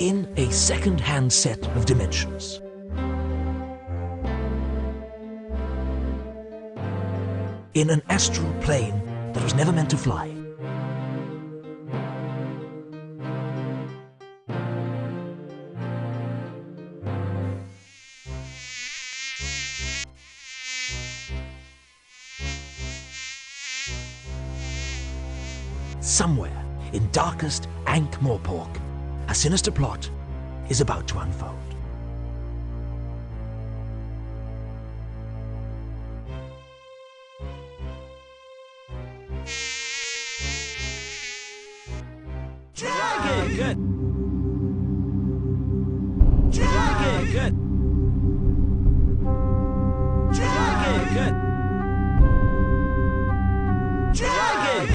in a second-hand set of dimensions. In an astral plane that was never meant to fly. Somewhere in darkest Ankh-Morpork, a sinister plot is about to unfold. Dragon! Good! Dragon! Good! Dragon! Good! Dragon!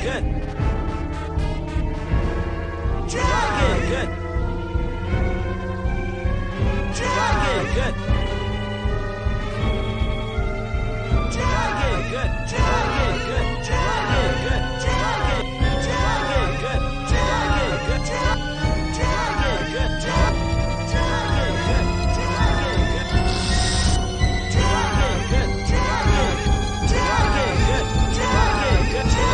Good! Dragon! Good! Dragon! Good! Dragon! Good! Dragon! Good! Dragon! Good! Dragon! Good! Dragon! Dragon! Good! Dragon! Good! Dragon! Good! Dragon! Good! Dragon! Good! Dragon! Good! Dragon! Good! Dragon! Good! Dragon! Good!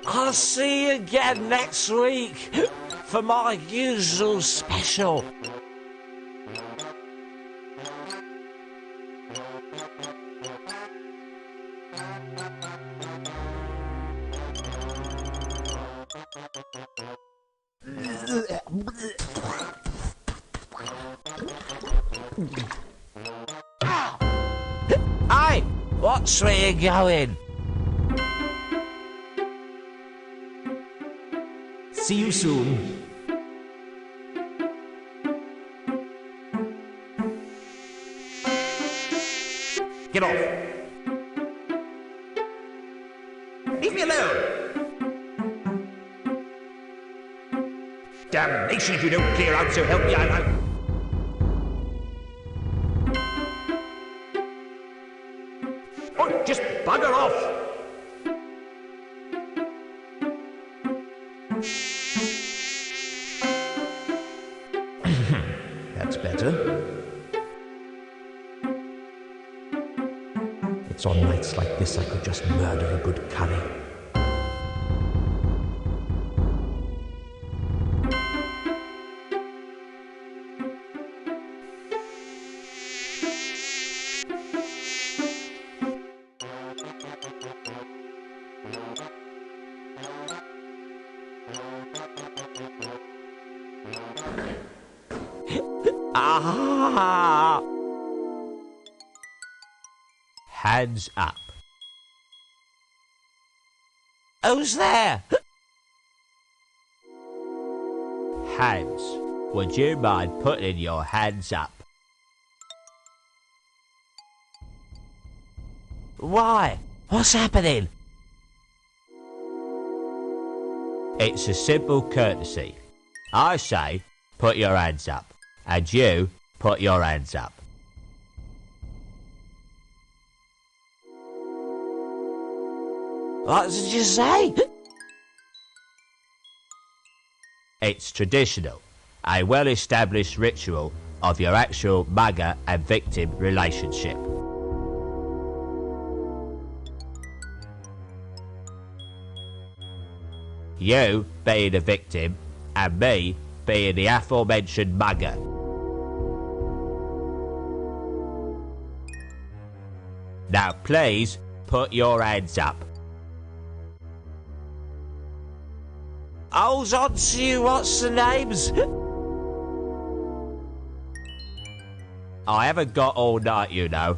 I'll see you again next week for my usual special. Hey, watch where you're going. See you soon. Get off. Leave me alone. Damnation if you don't clear out, so help me out. Oh, just bugger off. That's better. It's on nights like this I could just murder a good curry. Ah! Hands up. Who's there? Hands. Would you mind putting your hands up? Why? What's happening? It's a simple courtesy. I say, put your hands up. And you, put your hands up. What did you say? It's traditional, a well-established ritual of your actual mugger and victim relationship. You being the victim, and me being the aforementioned mugger. Now please, put your hands up. Hold on to you, what's the names? I haven't got all night, you know.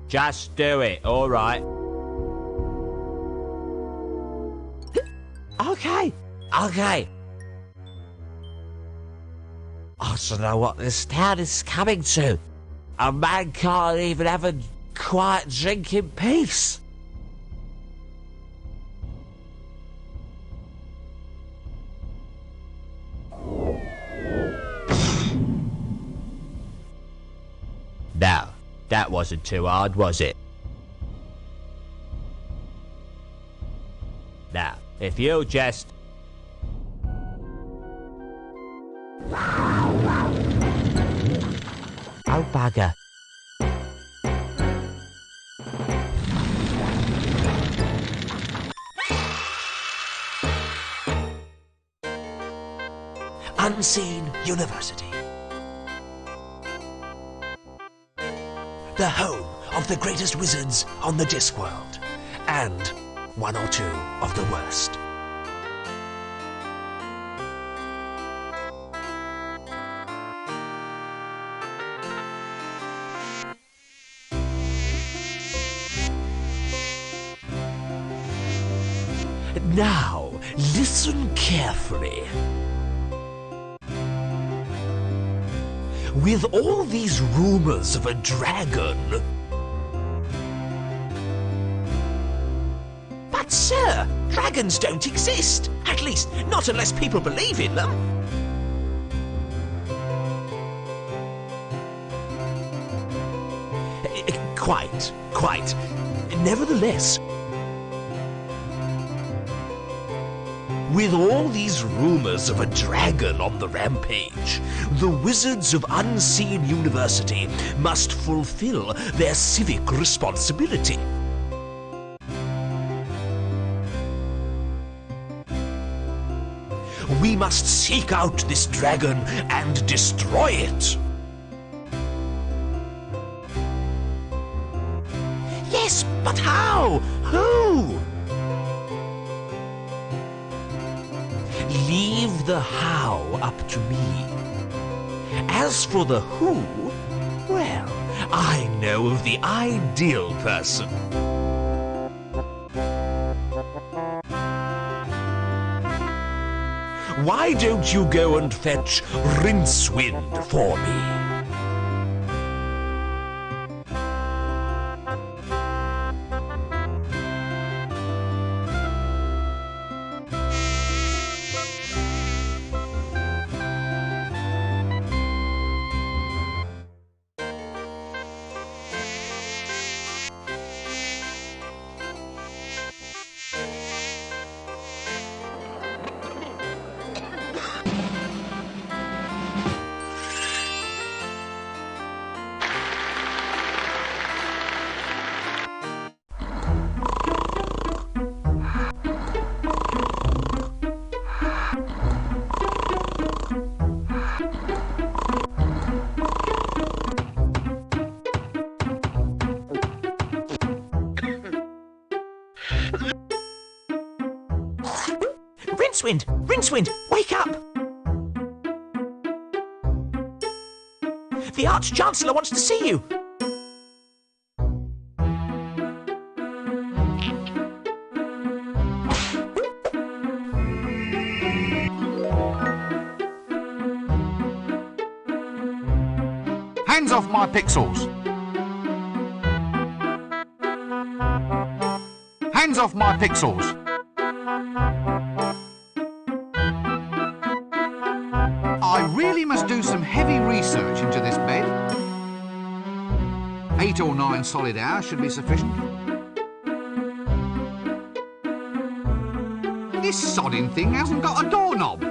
Just do it, alright? Okay, okay. I don't know what this town is coming to. A man can't even have a quiet drink in peace. Now, that wasn't too hard, was it? Now, if you just... Oh, bugger. Unseen University. The home of the greatest wizards on the Discworld, and one or two of the worst. Now, listen carefully. With all these rumors of a dragon... But sir, dragons don't exist. At least, not unless people believe in them. Quite. Nevertheless, with all these rumors of a dragon on the rampage, the wizards of Unseen University must fulfill their civic responsibility. We must seek out this dragon and destroy it. Yes, but how? Who? Leave the how up to me. As for the who, well, I know of the ideal person. Why don't you go and fetch Rincewind for me? Rincewind, wake up! The Arch-Chancellor wants to see you. Hands off my pixels! Hands off my pixels! I really must do some heavy research into this bed. 8 or 9 solid hours should be sufficient. This sodding thing hasn't got a doorknob.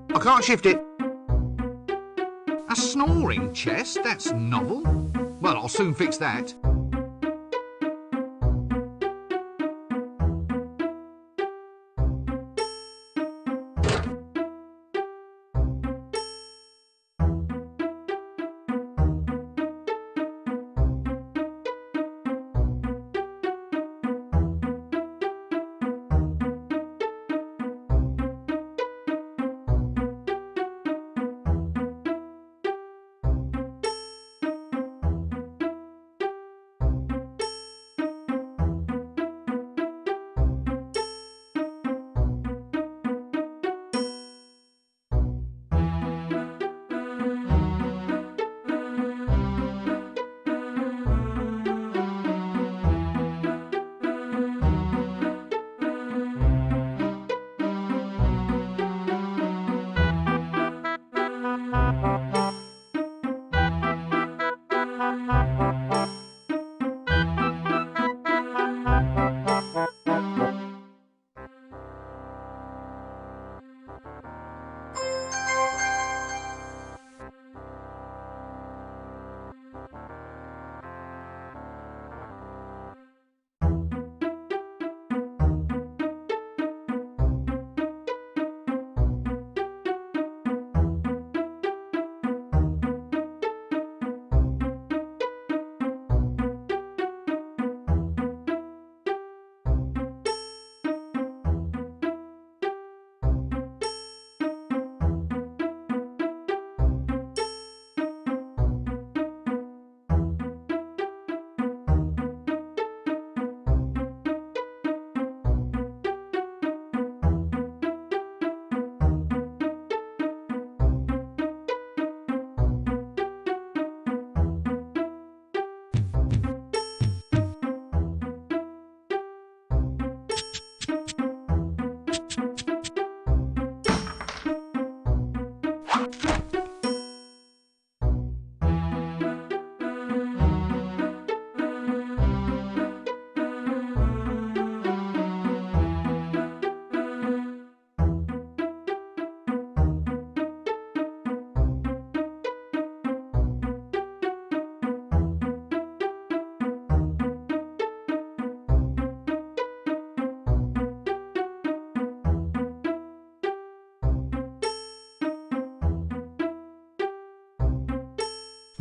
I can't shift it. A snoring chest? That's novel. Well, I'll soon fix that.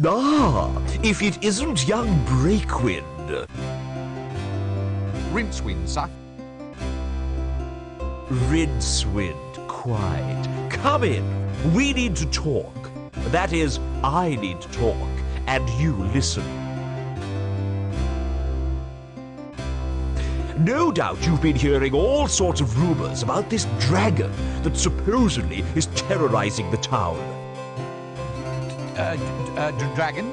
Ah, if it isn't young Breakwind. Rincewind, sir. Rincewind, quite. Come in. We need to talk. That is, I need to talk, and you listen. No doubt you've been hearing all sorts of rumors about this dragon that supposedly is terrorizing the town. Dragon?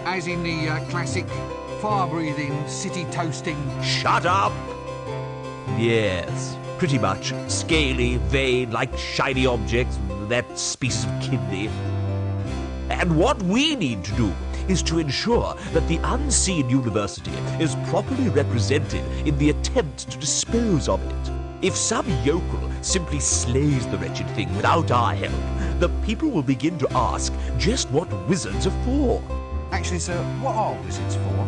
As in the classic fire-breathing, city-toasting... Shut up! Yes, pretty much. Scaly, vain, like shiny objects, that species of kidney. And what we need to do is to ensure that the unseen university is properly represented in the attempt to dispose of it. If some yokel simply slays the wretched thing without our help, the people will begin to ask just what wizards are for. Actually, sir, what are wizards for?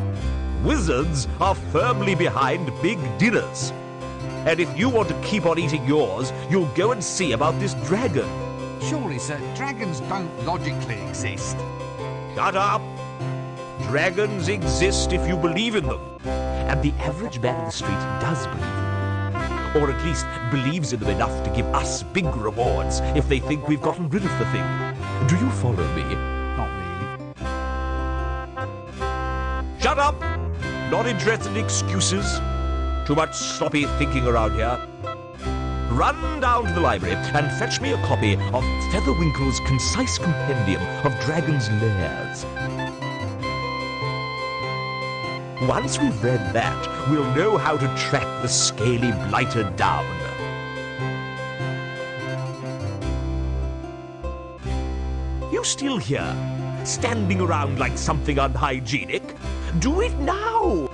Wizards are firmly behind big dinners. And if you want to keep on eating yours, you'll go and see about this dragon. Surely, sir, dragons don't logically exist. Shut up! Dragons exist if you believe in them. And the average man in the street does believe in them. Or at least believes in them enough to give us big rewards if they think we've gotten rid of the thing. Do you follow me? Not really. Shut up! Not interested in excuses. Too much sloppy thinking around here. Run down to the library and fetch me a copy of Featherwinkle's concise compendium of dragons' lairs. Once we've read that, we'll know how to track the scaly blighter down. You still here, standing around like something unhygienic? Do it now!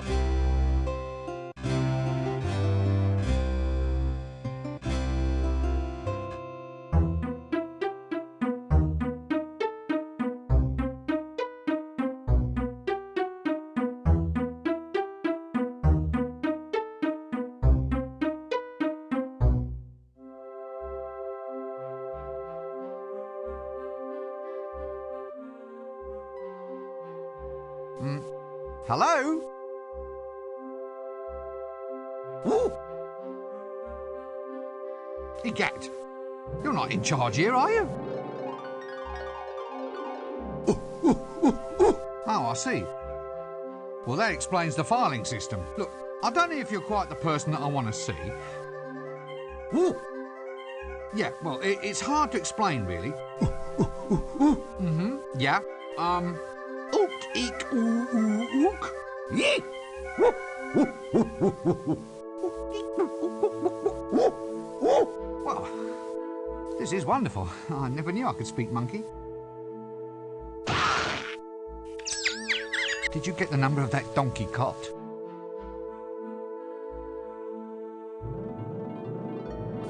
Hello? Ooh. Egad, you're not in charge here, are you? Oh, I see. Well, that explains the filing system. Look, I don't know if you're quite the person that I want to see. Ooh. Yeah, well, it's hard to explain, really. Yeah. Ook, eek, ook. Yee. Well, this is wonderful. I never knew I could speak monkey. Did you get the number of that donkey cot?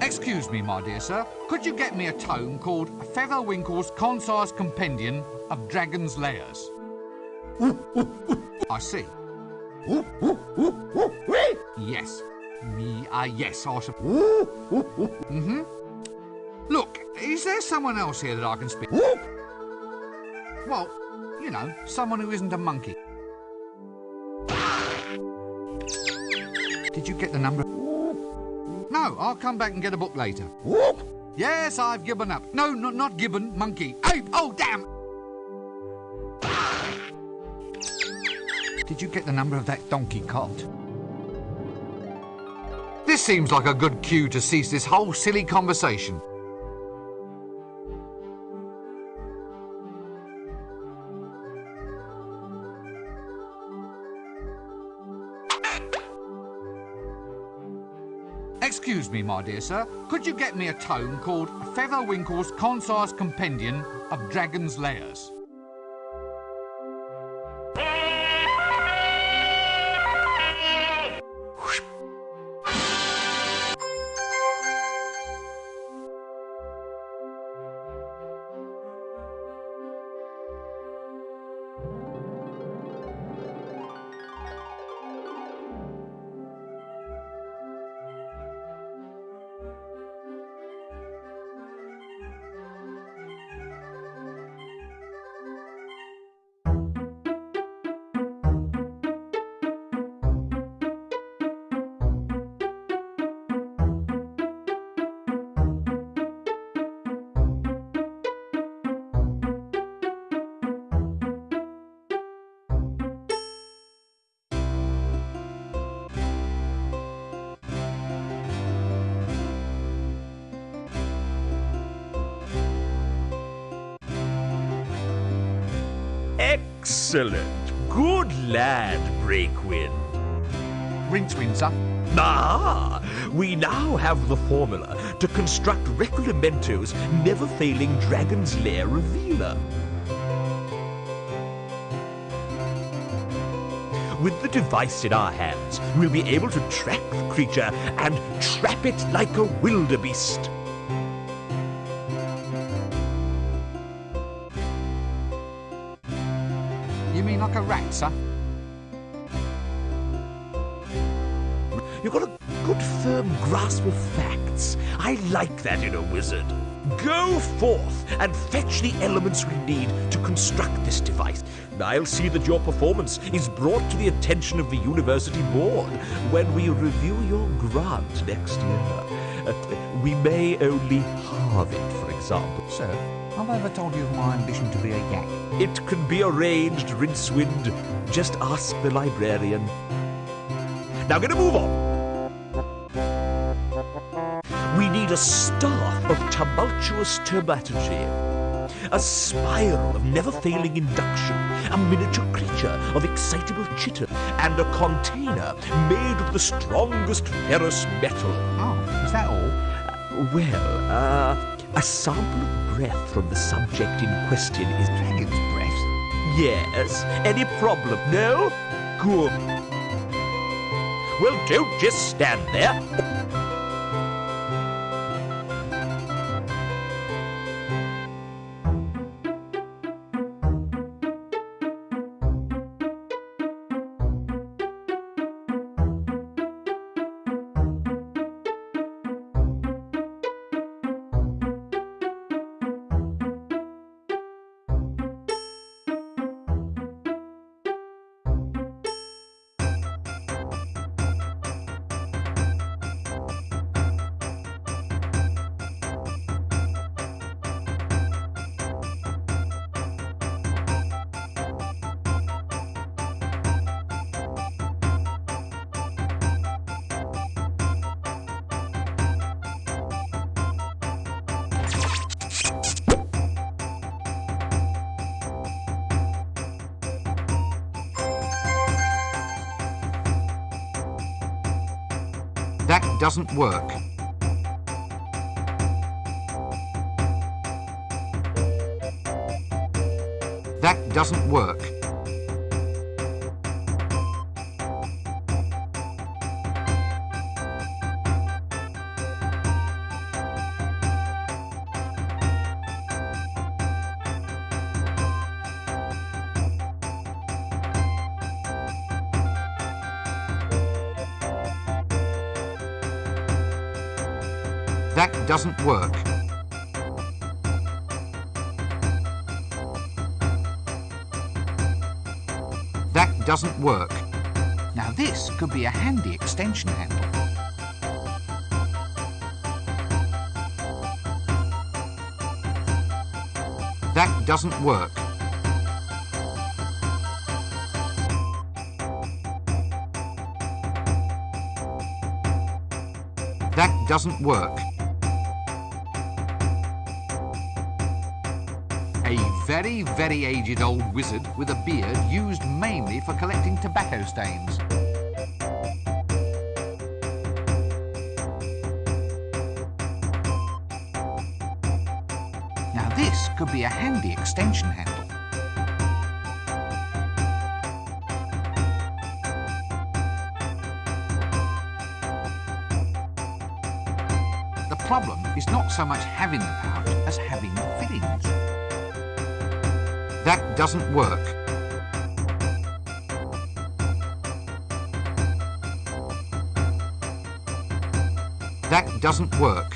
Excuse me, my dear sir. Could you get me a tome called Featherwinkle's Concise Compendium of Dragons' Lairs? I see. Yes. Yes, I should... Look, is there someone else here that I can speak? Well, you know, someone who isn't a monkey. Did you get the number? No, I'll come back and get a book later. Yes, I've given up. No, not gibbon, monkey. Ape! Oh, damn! Did you get the number of that donkey cot? This seems like a good cue to cease this whole silly conversation. Excuse me, my dear sir. Could you get me a tome called Featherwinkle's Concise Compendium of Dragons' Lairs? Excellent. Good lad, Breakwind. Rincewind, sir. Ah, we now have the formula to construct Reclamento's never-failing Dragon's Lair revealer. With the device in our hands, we'll be able to track the creature and trap it like a wildebeest. You mean like a rat, sir? You've got a good firm grasp of facts. I like that in a wizard. Go forth and fetch the elements we need to construct this device. I'll see that your performance is brought to the attention of the university board when we review your grant next year. We may only halve it, for example. Sir, have I ever told you of my ambition to be a yak? It can be arranged, Rincewind. Just ask the librarian. Now get a move on. We need a staff of tumultuous taumaturgy, a spiral of never-failing induction, a miniature creature of excitable chitter, and a container made of the strongest ferrous metal. Oh, is that all? A sample of breath from the subject in question is... Dragon's breath? Yes. Any problem? No? Good. Well, don't just stand there. That doesn't work. That doesn't work. That doesn't work. That doesn't work. Now this could be a handy extension handle. That doesn't work. That doesn't work. A very, very aged old wizard with a beard used mainly for collecting tobacco stains. Now this could be a handy extension handle. The problem is not so much having the pouch as having the fittings. That doesn't work. That doesn't work.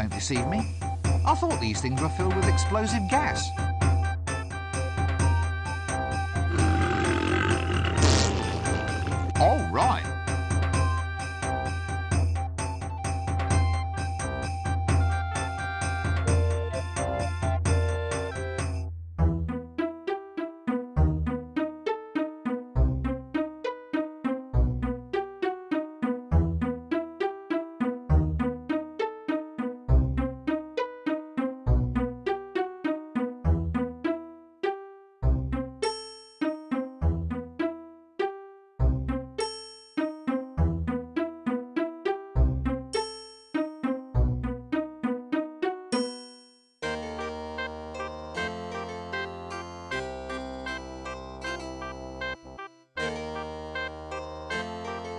don't deceive me. I thought these things were filled with explosive gas. Oh, right.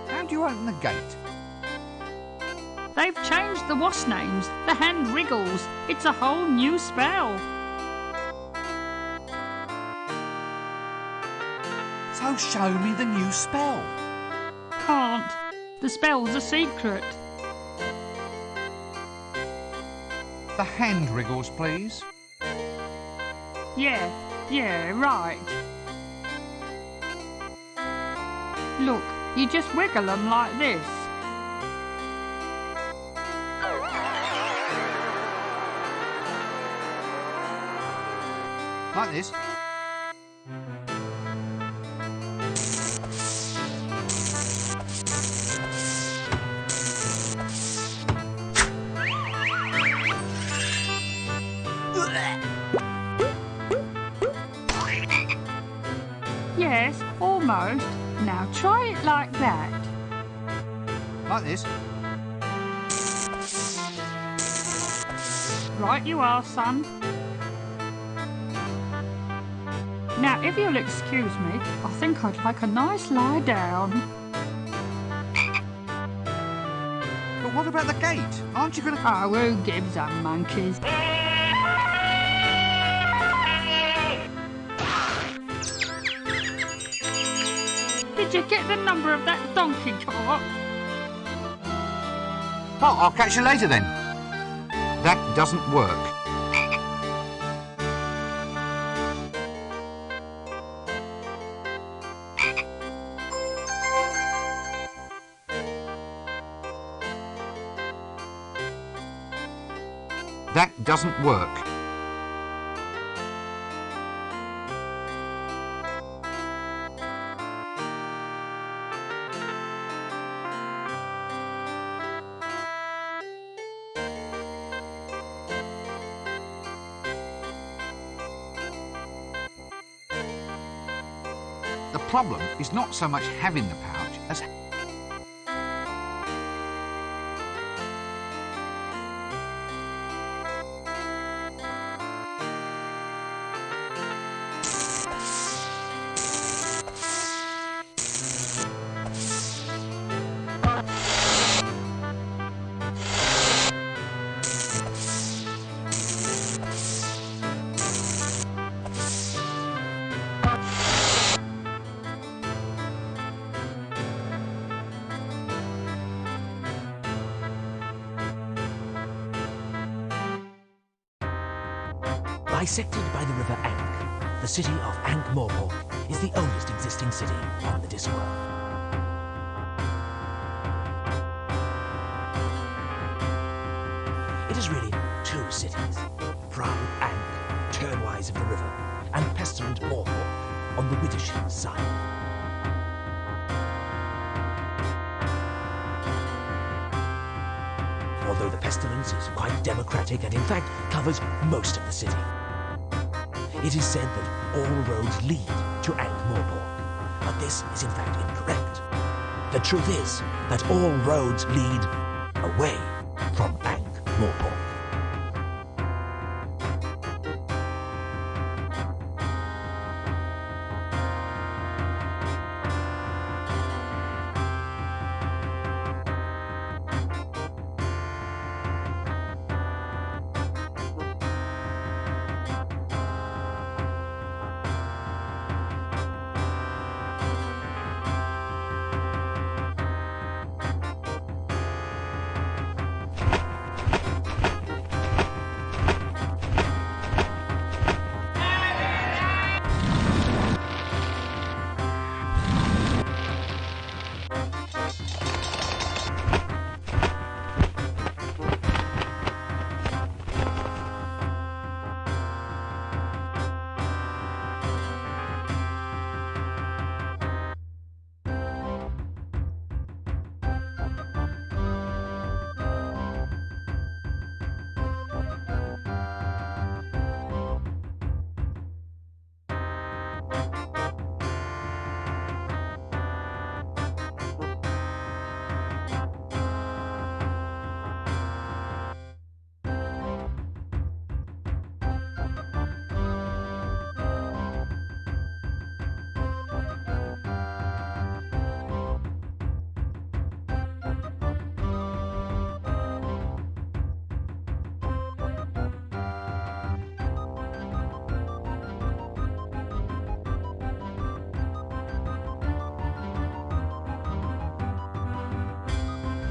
How do you open the gate? They've changed the wasp names. The hand wriggles. It's a whole new spell. So show me the new spell. Can't. The spell's a secret. The hand wriggles, please. Yeah, right. Look, you just wiggle them like this. Like this. Yes, almost. Now try it like that. Like this. Right you are, son. Now, if you'll excuse me, I think I'd like a nice lie down. But what about the gate? Aren't you going to... Oh, who gives a monkeys? Did you get the number of that donkey cart? Oh, I'll catch you later then. That doesn't work. That doesn't work. The problem is not so much having the pouch as... Bisected by the river Ankh, the city of Ankh-Morpork is the oldest existing city on the Discworld. It is really two cities, proud Ankh, turnwise of the river, and pestilent Morpork on the Widdershire side. Although the pestilence is quite democratic and in fact covers most of the city. It is said that all roads lead to Ankh-Morpork, but this is in fact incorrect. The truth is that all roads lead away from Ankh-Morpork.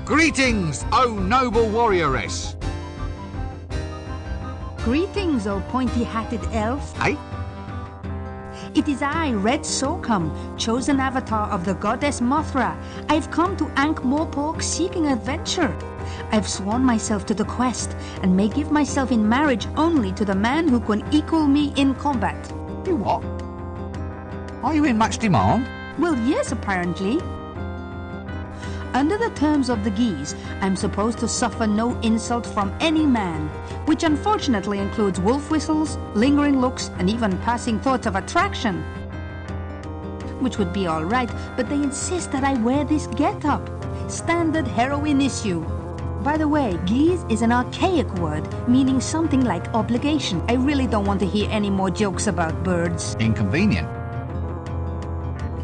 Greetings, O noble warrioress. Greetings, O pointy-hatted elf. Eh? It is I, Red Sorghum, chosen avatar of the goddess Mothra. I've come to Ankh-Morpork seeking adventure. I've sworn myself to the quest and may give myself in marriage only to the man who can equal me in combat. You what? Are you in much demand? Well, yes, apparently. Under the terms of the Geese, I'm supposed to suffer no insult from any man, which unfortunately includes wolf whistles, lingering looks, and even passing thoughts of attraction. Which would be all right, but they insist that I wear this get-up. Standard heroine issue. By the way, geese is an archaic word, meaning something like obligation. I really don't want to hear any more jokes about birds. Inconvenient.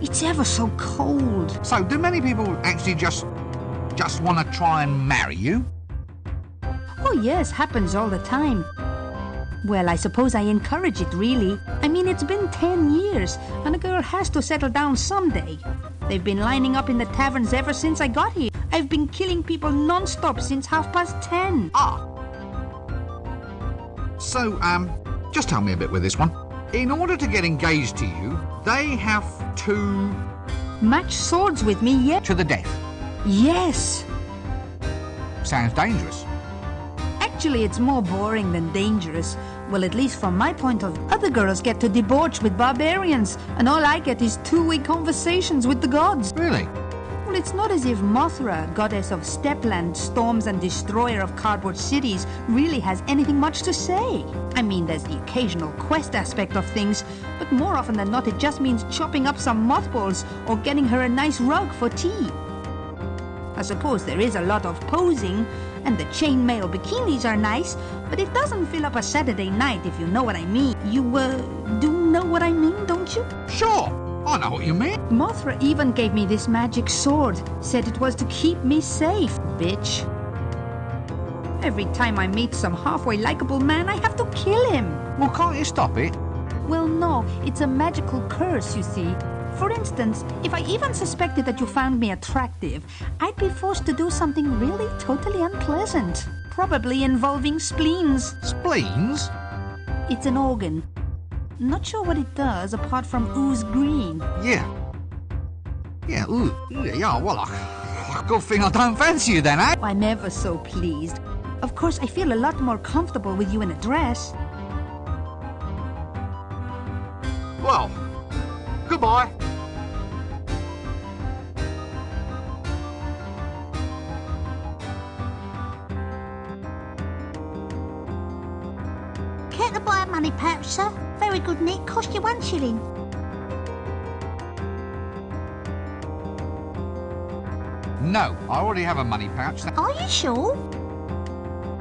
It's ever so cold. So, do many people actually just want to try and marry you? Oh yes, happens all the time. Well, I suppose I encourage it, really. I mean, it's been 10 years, and a girl has to settle down someday. They've been lining up in the taverns ever since I got here. I've been killing people non-stop since 10:30. Ah. So, just tell me a bit with this one. In order to get engaged to you, they have to... Match swords with me, yeah? to the death. Yes. Sounds dangerous. Actually, it's more boring than dangerous. Well, at least from my point of view, other girls get to debauch with barbarians, and all I get is two-way conversations with the gods. Really? Well, it's not as if Mothra, goddess of Stepland, storms and destroyer of cardboard cities, really has anything much to say. I mean, there's the occasional quest aspect of things, but more often than not it just means chopping up some mothballs or getting her a nice rug for tea. I suppose there is a lot of posing, and the chainmail bikinis are nice, but it doesn't fill up a Saturday night, if you know what I mean. You, do know what I mean, don't you? Sure, I know what you mean. Mothra even gave me this magic sword, said it was to keep me safe, bitch. Every time I meet some halfway likable man, I have to kill him. Well, can't you stop it? Well, no, it's a magical curse, you see. For instance, if I even suspected that you found me attractive, I'd be forced to do something really totally unpleasant. Probably involving spleens. Spleens? It's an organ. Not sure what it does apart from ooze green. Yeah. Yeah, ooh, yeah, well, good thing I don't fancy you then, eh? I'm ever so pleased. Of course, I feel a lot more comfortable with you in a dress. Well, goodbye. Care to buy a money pouch, sir? Very good nick, cost you 1 shilling. No, I already have a money pouch. Are you sure?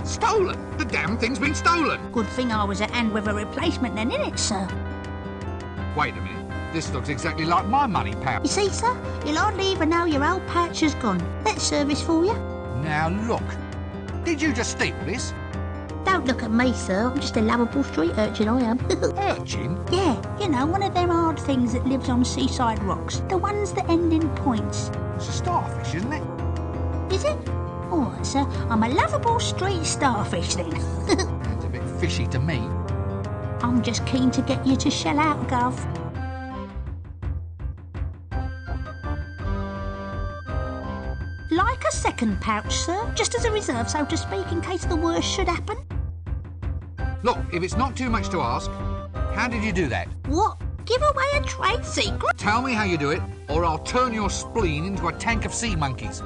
Stolen! The damn thing's been stolen! Good thing I was at hand with a replacement then, innit, sir? Wait a minute. This looks exactly like my money pouch. You see, sir? You'll hardly even know your old pouch has gone. That's service for you. Now look. Did you just steal this? Don't look at me, sir. I'm just a lovable street urchin, I am. Urchin? Yeah, you know, one of them hard things that lives on seaside rocks. The ones that end in points. It's a starfish, isn't it? Is it? All right, sir. I'm a lovable street starfish, then. It's a bit fishy to me. I'm just keen to get you to shell out, Gov. Like a second pouch, sir, just as a reserve, so to speak, in case the worst should happen. Look, if it's not too much to ask, how did you do that? What? Give away a trade secret? Tell me how you do it, or I'll turn your spleen into a tank of sea monkeys.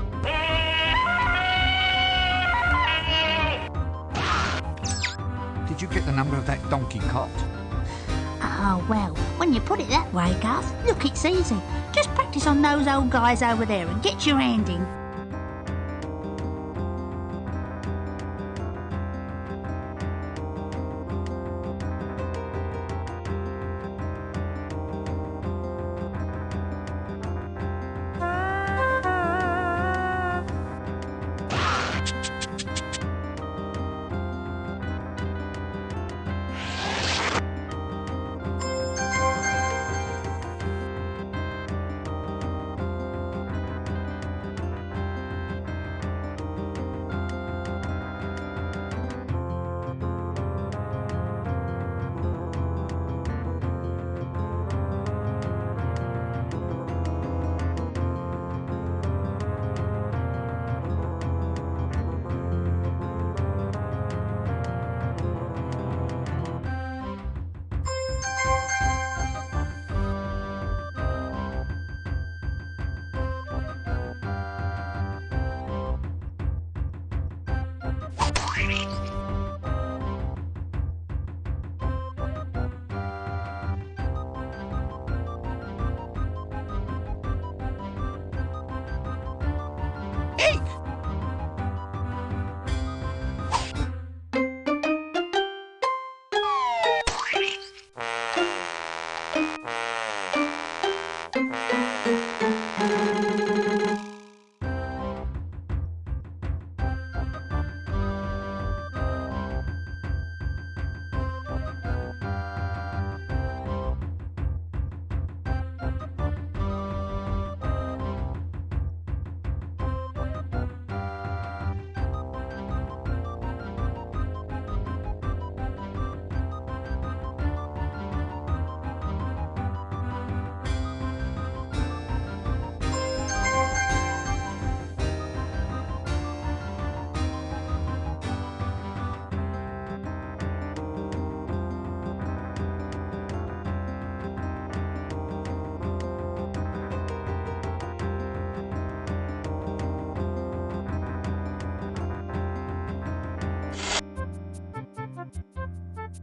Did you get the number of that donkey cart? Oh, well, when you put it that way, Gov, look, it's easy. Just practice on those old guys over there and get your hand in.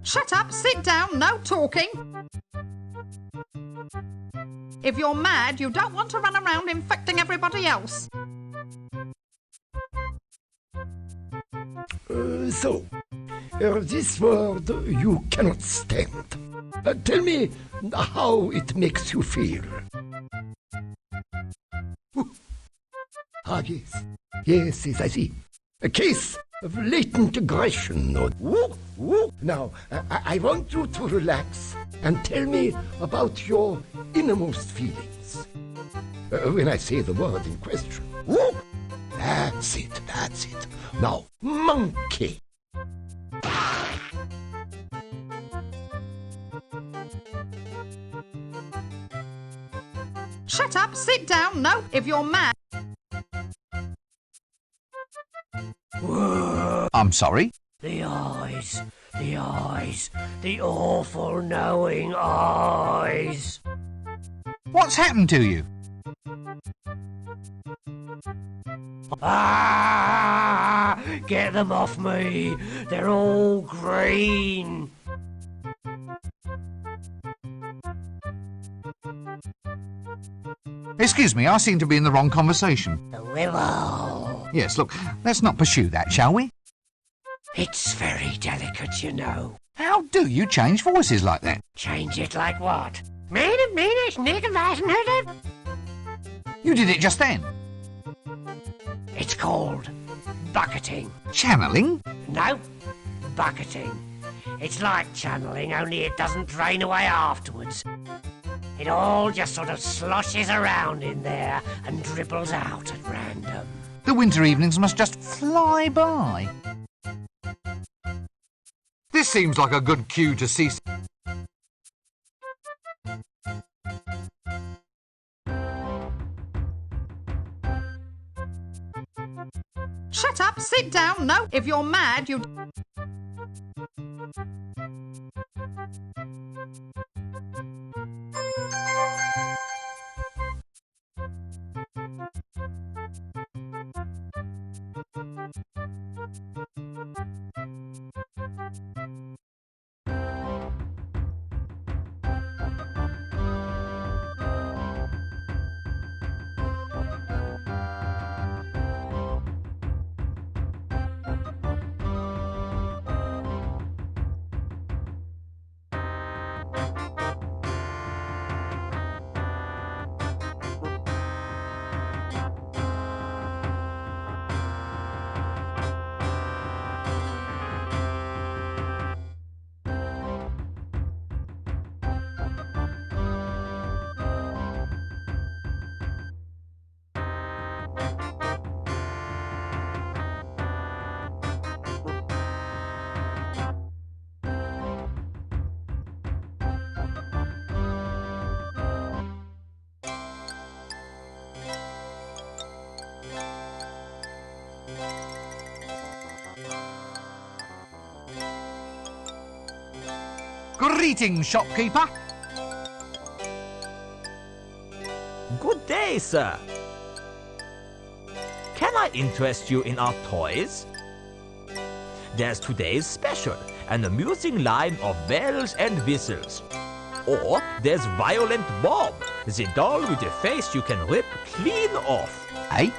Shut up, sit down, no talking. If you're mad, you don't want to run around infecting everybody else. This word you cannot stand. Tell me how it makes you feel. Ah, yes. Yes, I see. A case of latent aggression. Now, I want you to relax and tell me about your innermost feelings. When I say the word in question. That's it. Now, monkey. Shut up, sit down, no, if you're mad. I'm sorry? The eyes, the awful knowing eyes. What's happened to you? Ah! Get them off me! They're all green! Excuse me, I seem to be in the wrong conversation. The willow! Yes, look, let's not pursue that, shall we? It's very delicate, you know. How do you change voices like that? Change it like what? You did it just then. It's called bucketing. Channeling? No, bucketing. It's like channeling, only it doesn't drain away afterwards. It all just sort of sloshes around in there and dribbles out at random. The winter evenings must just fly by. This seems like a good cue to cease. Shut up, sit down, no, if you're mad, you... Greetings, shopkeeper. Good day, sir. Can I interest you in our toys? There's today's special, an amusing line of bells and whistles. Or there's Violent Bob, the doll with a face you can rip clean off. Eh?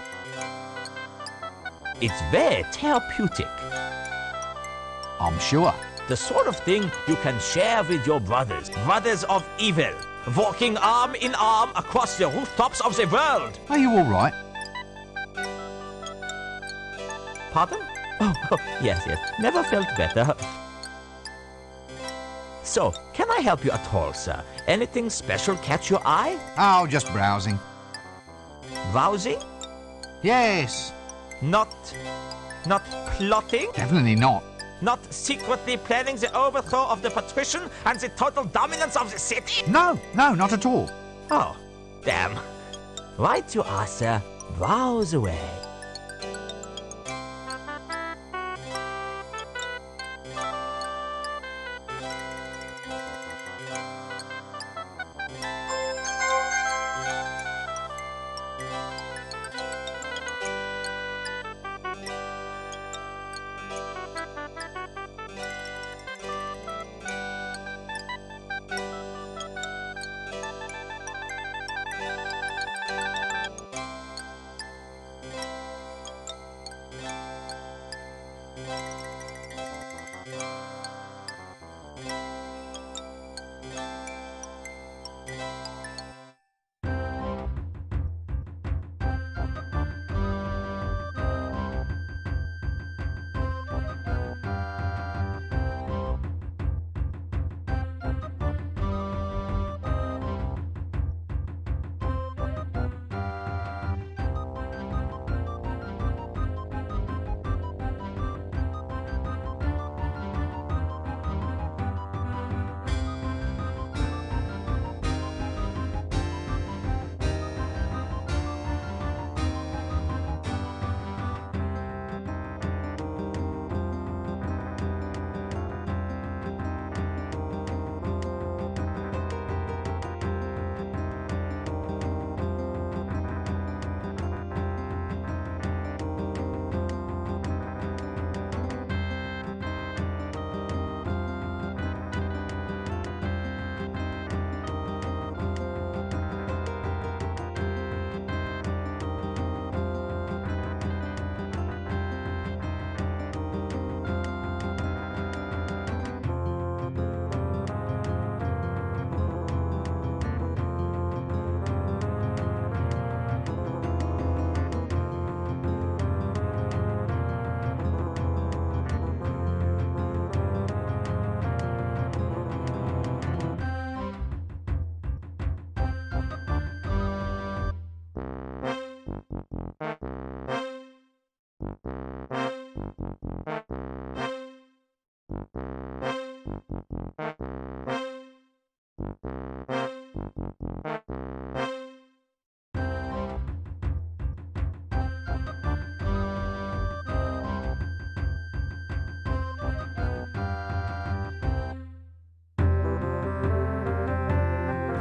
It's very therapeutic. I'm sure. The sort of thing you can share with your brothers. Brothers of evil. Walking arm in arm across the rooftops of the world. Are you all right? Pardon? Oh, yes. Never felt better. So, can I help you at all, sir? Anything special catch your eye? Oh, just browsing. Browsing? Yes. Not plotting? Definitely not. Not secretly planning the overthrow of the patrician and the total dominance of the city? No, not at all. Oh, damn. Right you are, sir. Browse away.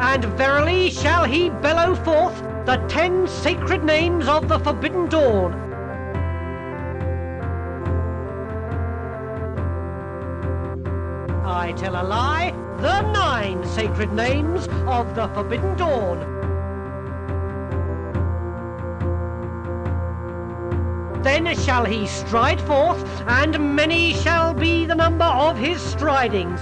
And verily shall he bellow forth the 10 sacred names of the Forbidden Dawn. I tell a lie, the 9 sacred names of the Forbidden Dawn. Then shall he stride forth, and many shall be the number of his stridings.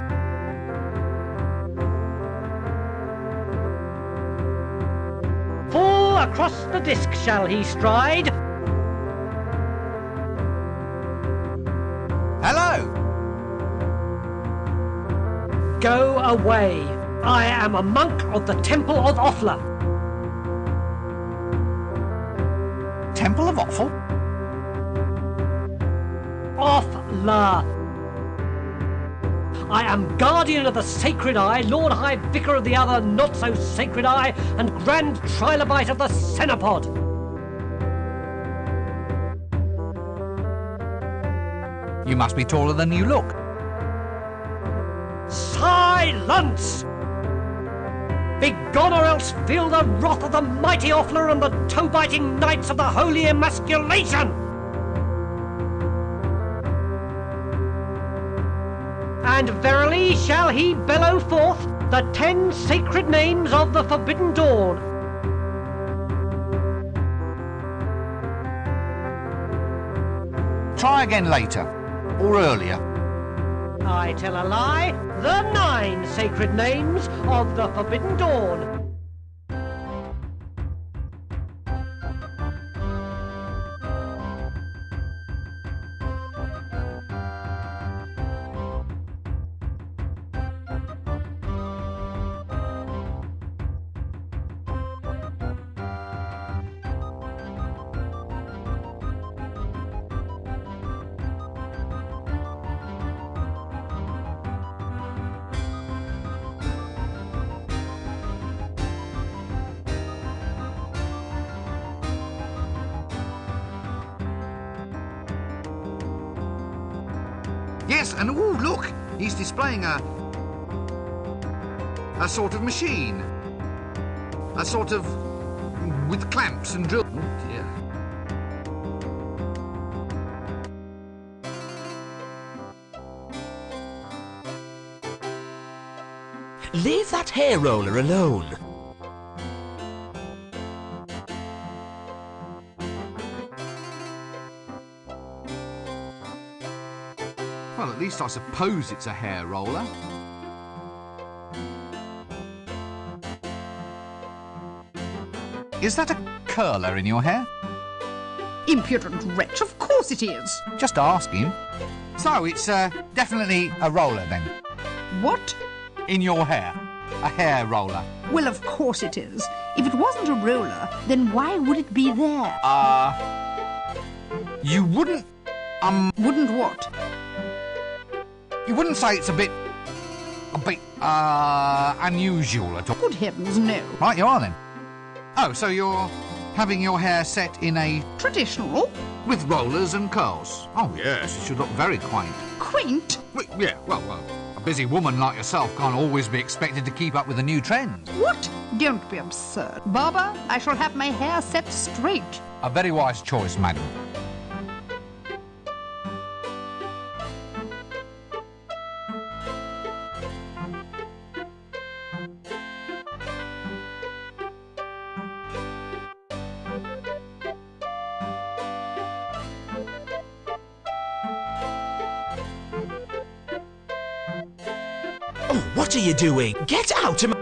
Full across the disc shall he stride. Hello! Go away. I am a monk of the Temple of Offla. Temple of Offal? Offla. I am guardian of the Sacred Eye, Lord High Vicar of the other not-so-sacred Eye, and Grand Trilobite of the Cenopod. You must be taller than you look. Silence! Begone, or else feel the wrath of the mighty Offler and the toe-biting knights of the Holy Emasculation! And verily shall he bellow forth the 10 sacred names of the Forbidden Dawn. Try again later, or earlier. I tell a lie. The 9 sacred names of the Forbidden Dawn. Yes, and ooh, look, he's displaying a sort of machine. A sort of with clamps and drill. Oh dear. Leave that hair roller alone. Well, at least I suppose it's a hair roller. Is that a curler in your hair? Impudent wretch, of course it is. Just asking. So, it's definitely a roller then? What? In your hair. A hair roller. Well, of course it is. If it wasn't a roller, then why would it be there? You wouldn't, Wouldn't what? you wouldn't say it's a bit, unusual at all. Good heavens, no. Right, you are then. Oh, so you're having your hair set in a... Traditional? with rollers and curls? Oh, yes, it should look very quaint. Quaint? Well, a busy woman like yourself can't always be expected to keep up with the new trends. What? Don't be absurd. Barber, I shall have my hair set straight. A very wise choice, madam. Oh, what are you doing? Get out of my...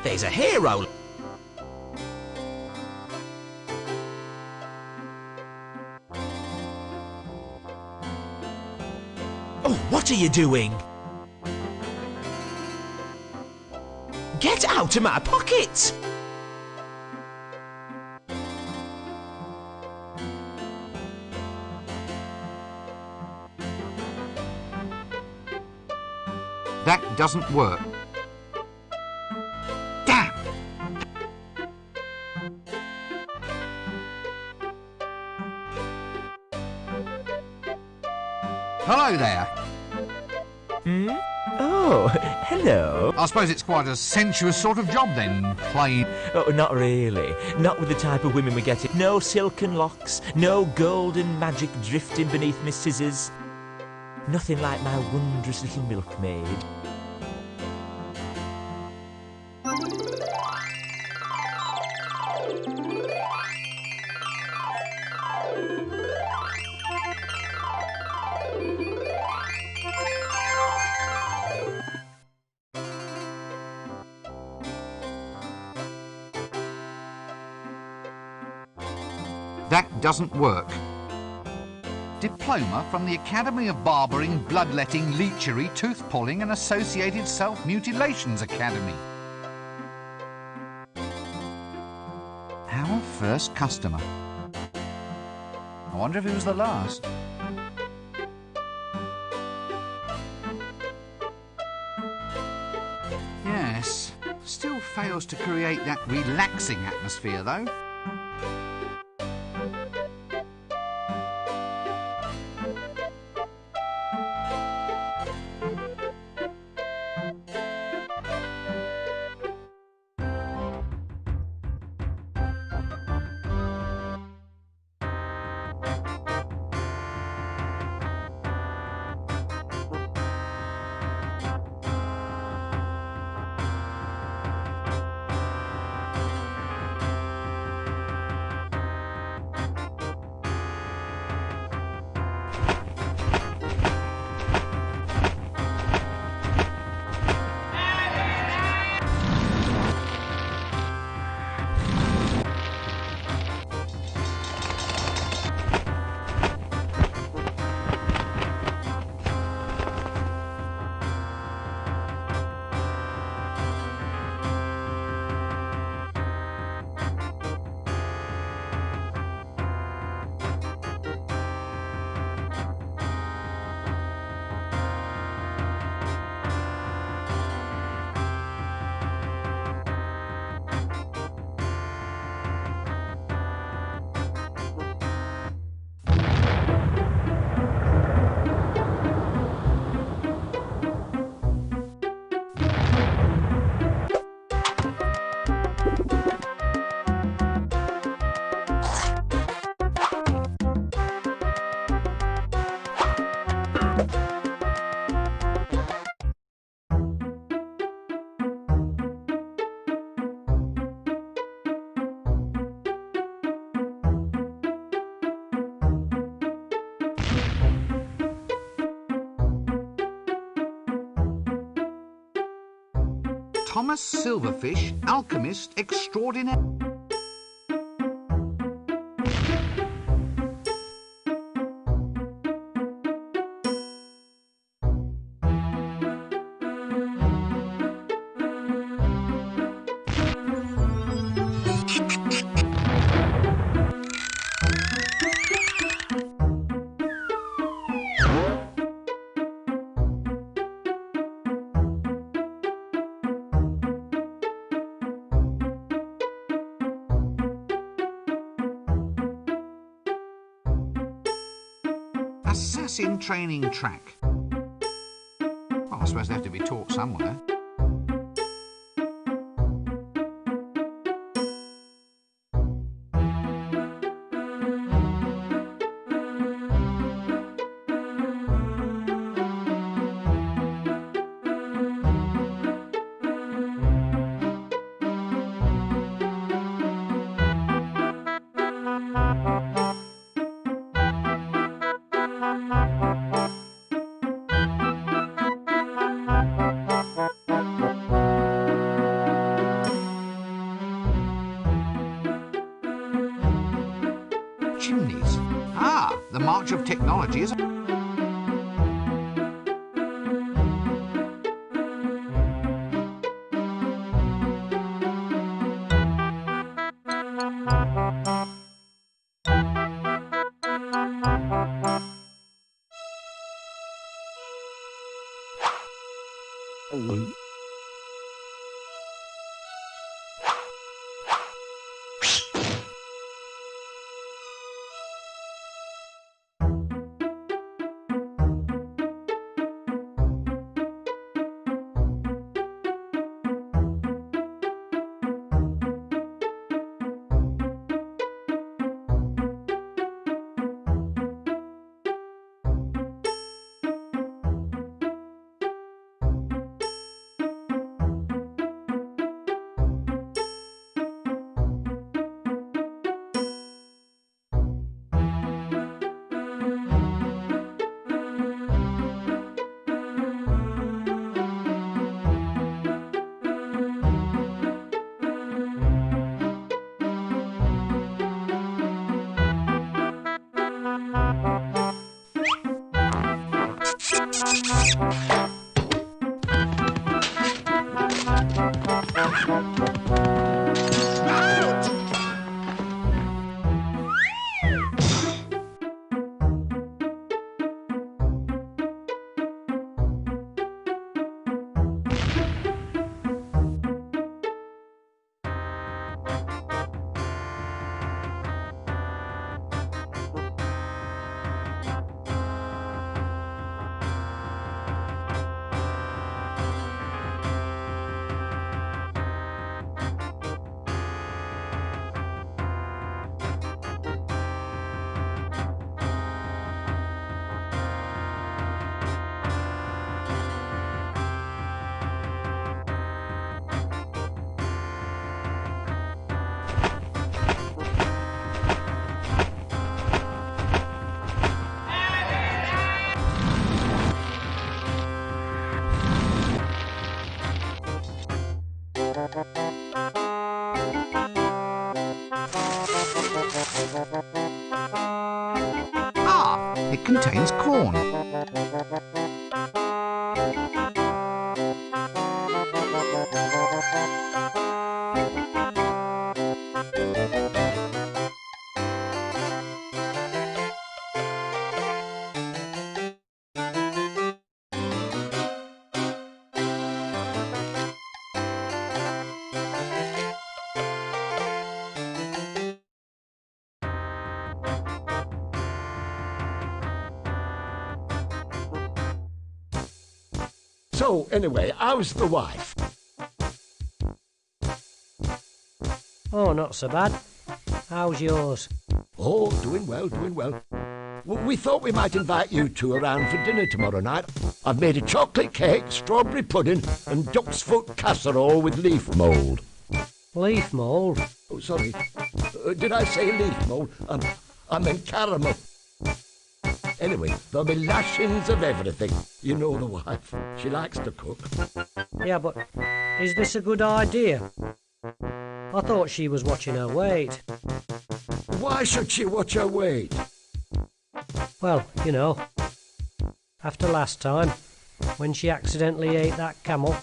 There's a hair roller. Oh, what are you doing? Get out of my pocket! That doesn't work. Damn! Hello there. Hmm? Oh, hello. I suppose it's quite a sensuous sort of job then, playing... Oh, not really. Not with the type of women we get it. No silken locks, no golden magic drifting beneath my scissors. Nothing like my wondrous little milkmaid. That doesn't work. Diploma from the Academy of Barbering, Bloodletting, Leechery, Tooth-Pulling and Associated Self-Mutilations Academy. Our first customer. I wonder if he was the last. Yes, still fails to create that relaxing atmosphere though. Thomas Silverfish, alchemist extraordinaire. Assassin training track. Well, I suppose they have to be taught somewhere. Chimneys. Ah, the march of technology is... Ah, it contains corn. So, anyway, how's the wife? Oh, not so bad. How's yours? Oh, doing well, doing well. We thought we might invite you two around for dinner tomorrow night. I've made a chocolate cake, strawberry pudding, and duck's foot casserole with leaf mould. Leaf mould? Oh, sorry. Did I say leaf mould? I meant caramel. Anyway, there'll be lashings of everything. You know the wife. She likes to cook. Yeah, but Is this a good idea? I thought she was watching her weight. Why should she watch her weight? Well, you know, after last time, when she accidentally ate that camel.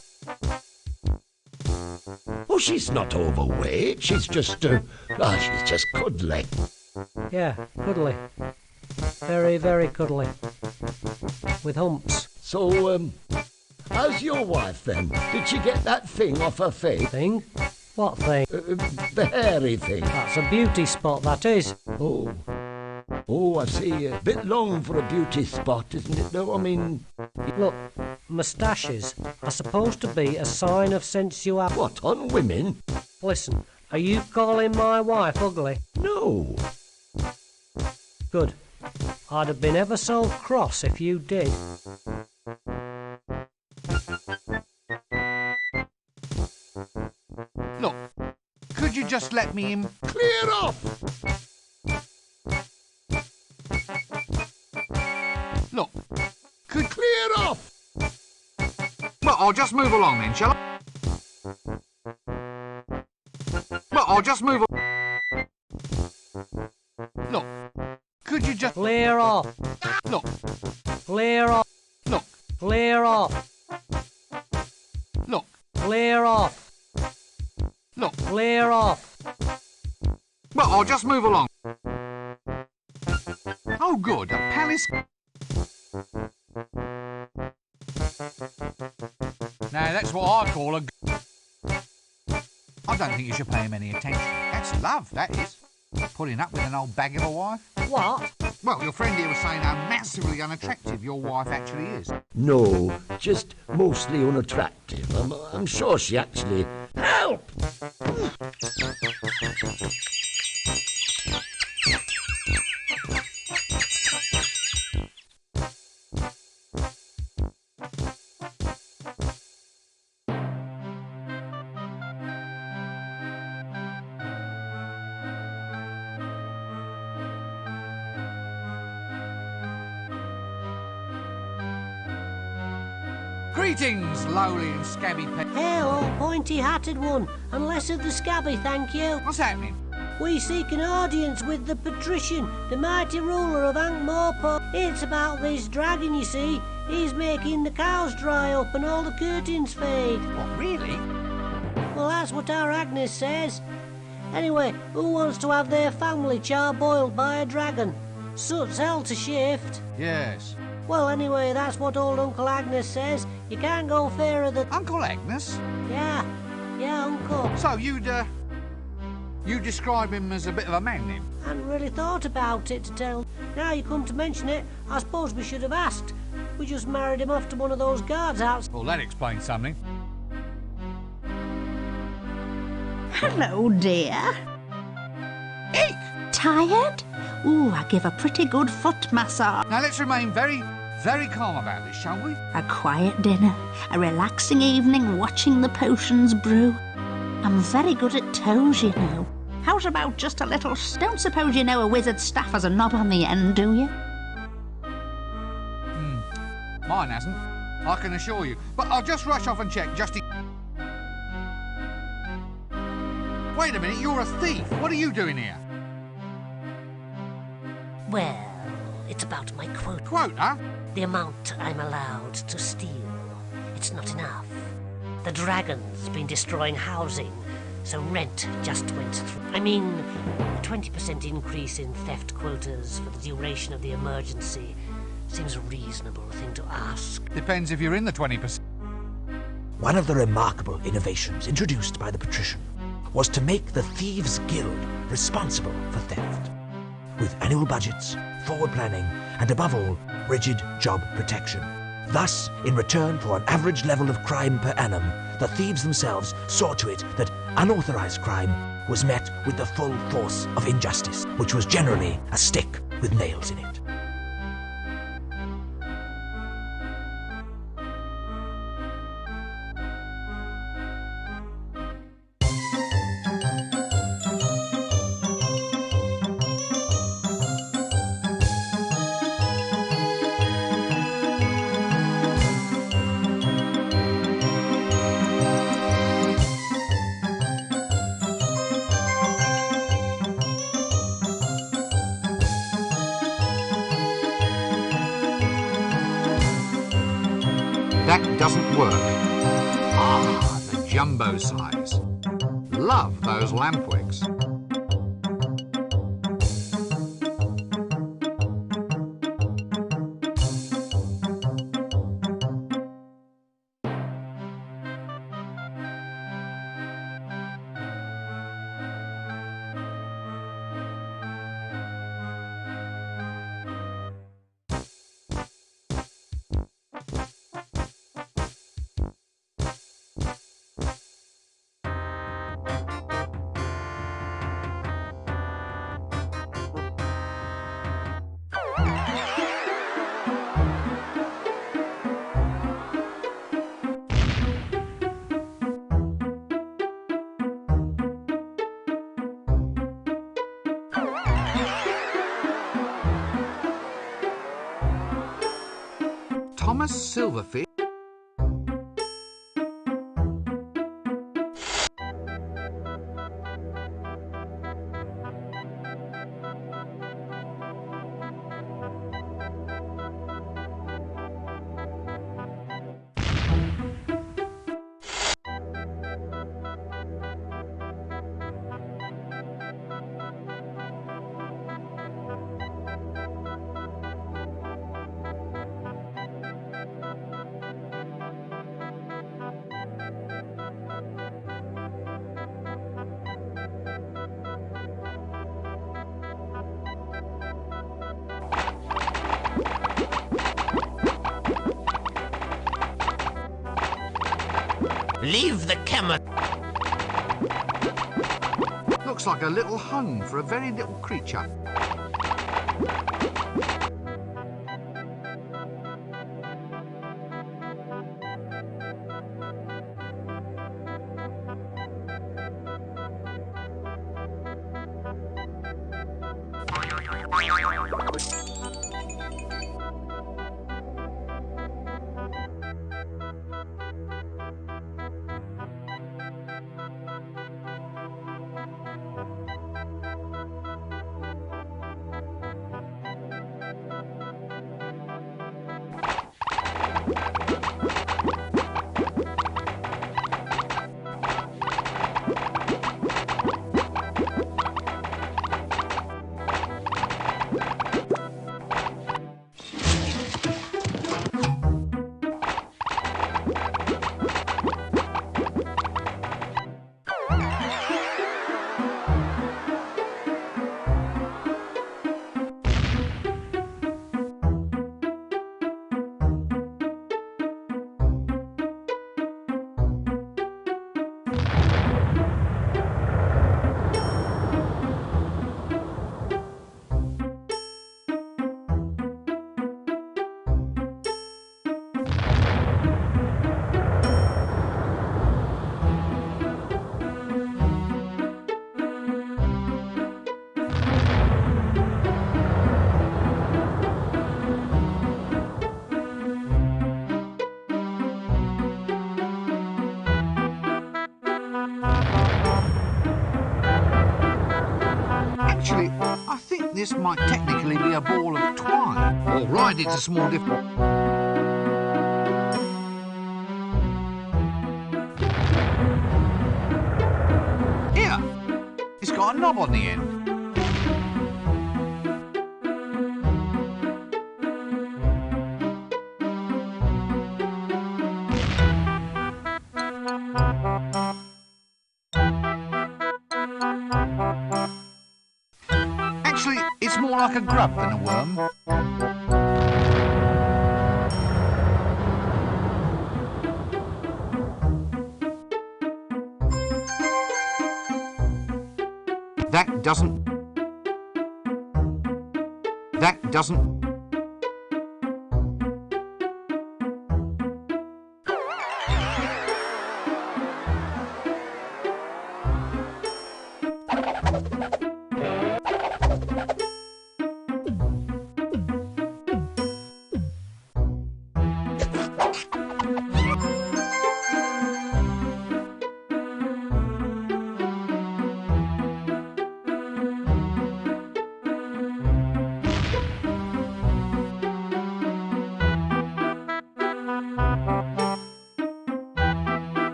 Oh, she's not overweight. She's just, she's just cuddly. Yeah, cuddly. Very, very cuddly. With humps. So, how's your wife then? Did she get that thing off her face? Thing? What thing? The hairy thing. That's a beauty spot, that is. Oh, I see. A bit long for a beauty spot, isn't it, though? I mean... Look, moustaches are supposed to be a sign of sensuality. What, on women? Listen, are you calling my wife ugly? No. Good. I'd have been ever so cross if you did. Look, could you just let me in? Clear off! Look, could... Clear off! Well, I'll just move along then, shall I? Well, I'll just move along. Look, could you just... Clear off! Look, Clear off! look, Clear off! look, Clear off! look. Clear off! Well, I'll just move along. Oh, good, a palace... Now, that's what I call a... I don't think you should pay him any attention. That's love, that is. Putting up with an old bag of a wife. What? Well, your friend here was saying how massively unattractive your wife actually is. No, just mostly unattractive. I'm sure she actually... Help! Greetings, lowly and scabby pet. Hello, pointy-hatted one, and less of the scabby, thank you. What's happening? We seek an audience with the patrician, the mighty ruler of Ankh-Morpork. It's about this dragon, you see. He's making the cows dry up and all the curtains fade. What, really? Well, that's what our Agnes says. Anyway, who wants to have their family char-boiled by a dragon? Soot's hell to shift. Yes. Well, anyway, that's what old Uncle Agnes says. You can't go fairer than... Uncle Agnes? Yeah, Uncle. So you describe him as a bit of a man then? Hadn't really thought about it to tell. Now you come to mention it, I suppose we should have asked. We just married him off to one of those guards out. Well, that explains something. Hello, dear. Eek! Tired? Ooh, I give a pretty good foot massage. Now let's remain very, very calm about this, shall we? A quiet dinner, a relaxing evening watching the potions brew. I'm very good at toes, you know. How's about just a little... Don't suppose you know a wizard's staff has a knob on the end, do you? Mine hasn't, I can assure you. But I'll just rush off and check, just in... Wait a minute, you're a thief. What are you doing here? Well, it's about my quota. Quota? The amount I'm allowed to steal. It's not enough. The dragon's been destroying housing, so rent just went through. I mean, a 20% increase in theft quotas for the duration of the emergency seems a reasonable thing to ask. Depends if you're in the 20%. One of the remarkable innovations introduced by the patrician was to make the Thieves' Guild responsible for theft, with annual budgets, forward planning, and above all, rigid job protection. Thus, in return for an average level of crime per annum, the thieves themselves saw to it that unauthorized crime was met with the full force of injustice, which was generally a stick with nails in it. doesn't work. Ah, the jumbo size. Love those lamp wicks. Thomas Silverfish. Leave the camera. Looks like a little hung for a very little creature. Actually, I think this might technically be a ball of twine. All right, it's a small difference. Here! It's got a knob on the end. Actually, it's more like a grub than a worm. That doesn't...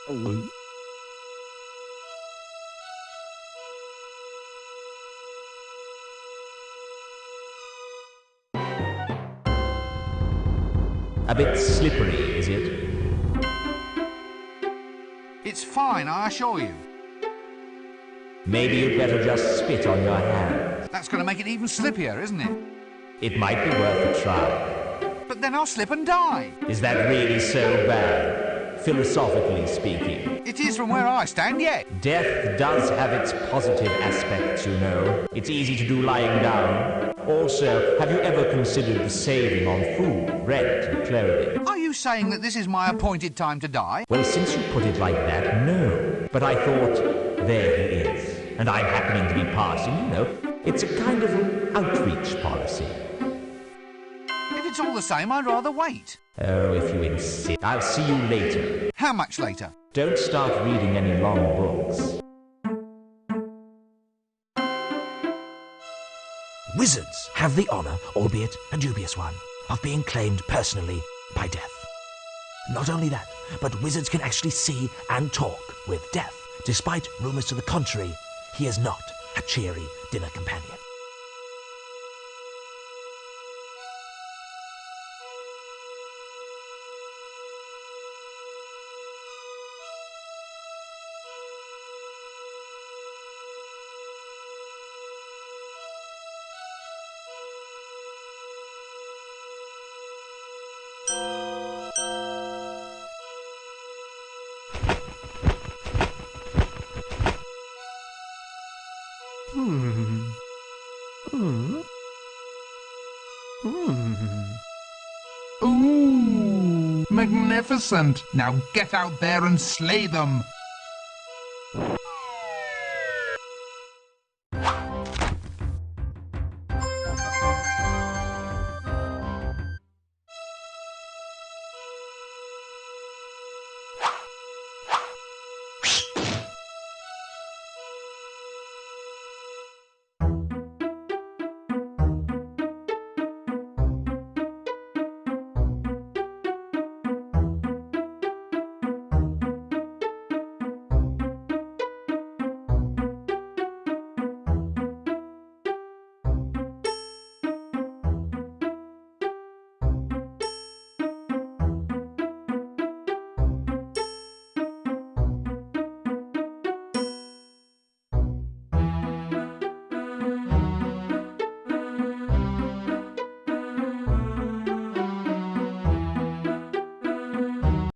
A bit slippery, is it? It's fine, I assure you. Maybe you'd better just spit on your hand. That's going to make it even slippier, isn't it? It might be worth a try. But then I'll slip and die. Is that really so bad? Philosophically speaking. It is from where I stand, yeah. Death does have its positive aspects, you know. It's easy to do lying down. Also, have you ever considered the saving on food, rent, and clothing? Are you saying that this is my appointed time to die? Well, since you put it like that, no. But I thought, there he is. And I'm happening to be passing, you know. It's a kind of outreach policy. If it's all the same, I'd rather wait. Oh, if you insist. I'll see you later. How much later? Don't start reading any long books. Wizards have the honour, albeit a dubious one, of being claimed personally by death. Not only that, but wizards can actually see and talk with death. Despite rumours to the contrary, he is not a cheery dinner companion. Ooh, magnificent. Now get out there and slay them.